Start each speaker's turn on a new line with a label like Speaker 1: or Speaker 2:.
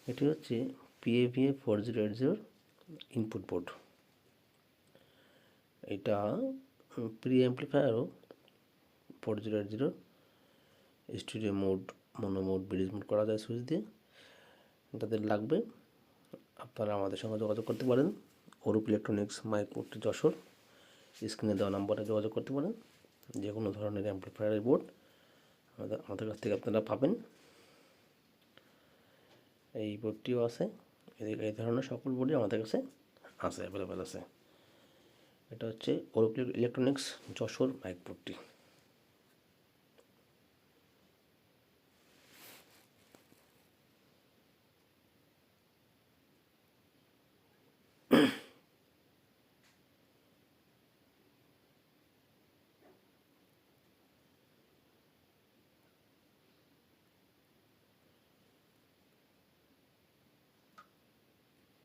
Speaker 1: এটি হচ্ছে PAVA 4080 input board. এটা প্রি অ্যাম্প্লিফায়ারও 4080 স্টুডিও মোড, মনো মোড, ব্রিজ মোড করা যায় সুইচ দিয়ে। যাদের লাগবে আপনারা আমাদের সঙ্গে যোগাযোগ করতে পারেন। অরূপ ইলেকট্রনিক্স, মাইকপট্টি, যশোর। স্ক্রিনে দেওয়া নাম্বারে যোগাযোগ করতে পারেন। যে কোনো ধরনের অ্যাম্প্লিফায়ারের বোর্ড আমাদের কাছ থেকে আপনারা পাবেন। এই বোর্ডটিও আছে, এই ধরনের সকল বোর্ডই আমাদের কাছে আছে, অ্যাভেলেবেল আছে। এটা হচ্ছে অরূপ ইলেকট্রনিক্স, যশোর, মাইকপট্টি।